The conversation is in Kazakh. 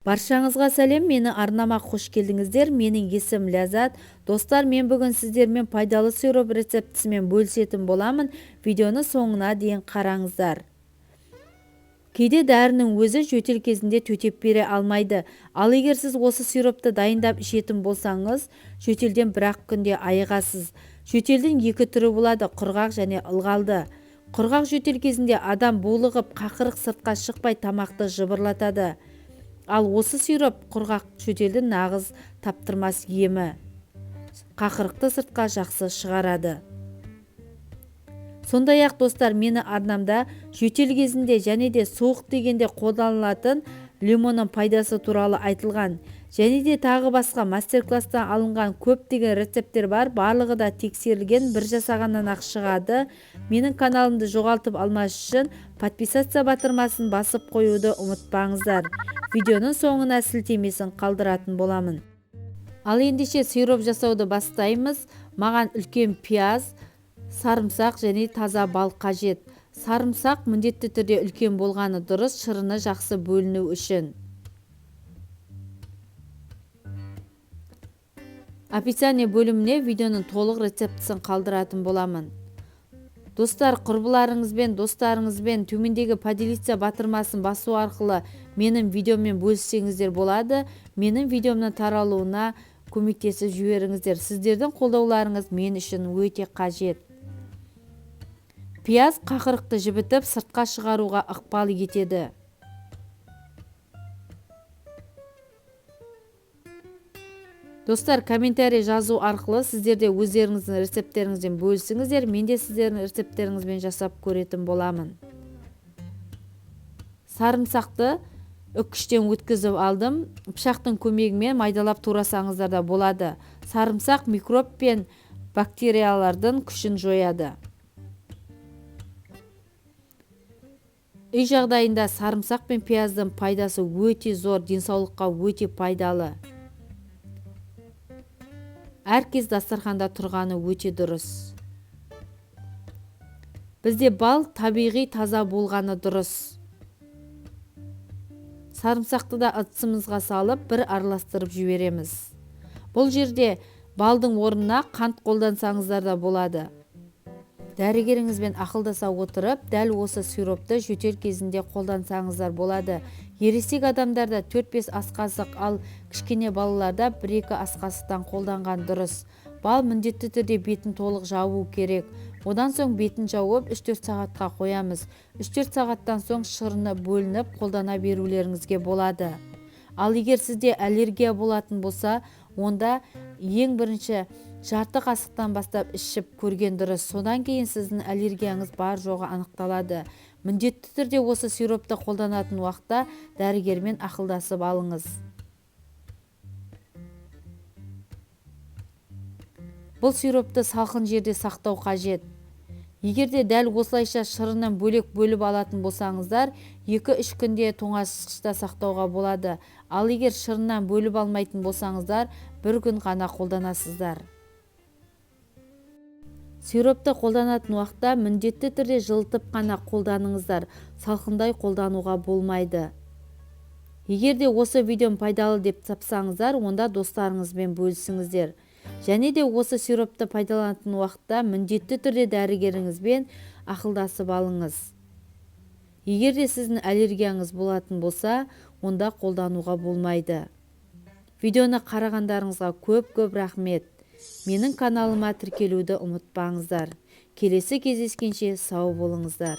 Баршаңызға сәлем, мені арнама қош келдіңіздер. Менің есім Ләззат. Достар, мен бүгін сіздермен пайдалы сироп рецептісімен бөлісетін боламын. Видеоны соңына дейін қараңыздар. Кейде дәрінің өзі жөтел кезінде төтеп бере алмайды. Ал егер сіз осы сиропты дайындап ішетін болсаңыз, жөтелден бір-ақ күнде айығасыз. Жөтелдің екі түрі болады, құрғақ және ылғалды. Құрғақ жөтел кезінде адам булығып, қақырық сыртқа шықпай тамақты жыбырлатады. Ал осы сироп құрғақ жөтелді нағыз таптырмас емі. Қақырықты сыртқа жақсы шығарады. Сондай-ақ достар, мені арнамда жөтел кезінде және де суық дегенде қолданылатын лимонның пайдасы туралы айтылған. Және де тағы басқа мастер-класстан алынған көптеген рецепттер бар. Барлығы да тексерілген, бір жасағаннан ақ шығады. Менің каналымды жоғалтып алмас үшін подписаться батырмасын басып қоюды ұмытпаңыздар. Видеоның соңына сілтемесін қалдыратын боламын. Ал ендеше сироп жасауды бастаймыз. Маған үлкен пияз, сарымсақ және таза бал қажет. Сарымсақ міндетті түрде үлкен болғаны дұрыс, шырыны жақсы бөліну үшін. Описание бөліміне видеоның толық рецептісін қалдыратын боламын. Достар, құрбыларыңызбен, достарыңызбен төмендегі поделиться батырмасын басу арқылы менің видеомен бөліссеңіздер болады. Менің видеомның таралуына көмектесіп жіберіңіздер. Сіздердің қолдауларыңыз мен үшін өте қажет. Пияз қақырықты жібітіп, сыртқа шығаруға ықпал етеді. Достар, комментарий жазу арқылы сіздерде өздеріңіздің рецептеріңізден бөлісіңіздер. Мен де сіздердің рецептеріңізбен жасап көретін боламын. Сарымсақты үккіштен өткізіп алдым. Пышақтың көмегімен майдалап турасаңыздар да болады. Сарымсақ микроб пен бактериялардың күшін жояды. Үй жағдайында сарымсақ пен пияздың пайдасы өте зор, денсаулыққа өте пайдалы. Әркез дастарханда тұрғаны өте дұрыс. Бізде бал табиғи таза болғаны дұрыс. Сарымсақты да ыдысымызға салып, бір араластырып жібереміз. Бұл жерде балдың орнына қант қолдансаңыздар да болады. Дәрігеріңізбен ақылдаса отырып, дәл осы сиропты жөтел кезінде қолдансаңыздар болады. Ересек адамдарда 4-5 ас қасық, ал кішкене балаларда 1-2 ас қасықтан қолданған дұрыс. Бал міндетті түрде бетін толық жабу керек. Одан соң бетін жауып 3-4 сағатқа қоямыз. 3-4 сағаттан соң шырыны бөлініп қолдана берулеріңізге болады. Ал егер сізде аллергия болатын болса, онда ең бірінші жарты қасықтан бастап ішіп көрген дұрыс. Содан кейін сіздің аллергияңыз бар жоғы анықталады. Міндетті түрде осы сиропты қолданатын уақытта дәрігермен ақылдасып алыңыз. Бұл сиропты салқын жерде сақтау қажет. Егерде дәл осылайша шырынан бөлек бөліп алатын болсаңыздар, 2-3 күнде тоңазытқышта сақтауға болады. Ал егер шырынан бөліп алмайтын болсаңыздар, 1 күн ғана қолданасыздар. Сиропты қолданатын уақытта міндетті түрде жылытып қана қолданыңыздар. Салқындай қолдануға болмайды. Егерде осы видеом пайдалы деп тапсаңыздар, онда достарыңызбен бөлісіңіздер. Және де осы сиропты пайдаланатын уақытта міндетті түрде дәрігеріңізбен ақылдасып алыңыз. Егерде сіздің аллергияңыз болатын болса, онда қолдануға болмайды. Видеоны қарағандарыңызға көп рахмет. Менің каналыма тіркелуді ұмытпаңыздар. Келесі кездескенше сау болыңыздар.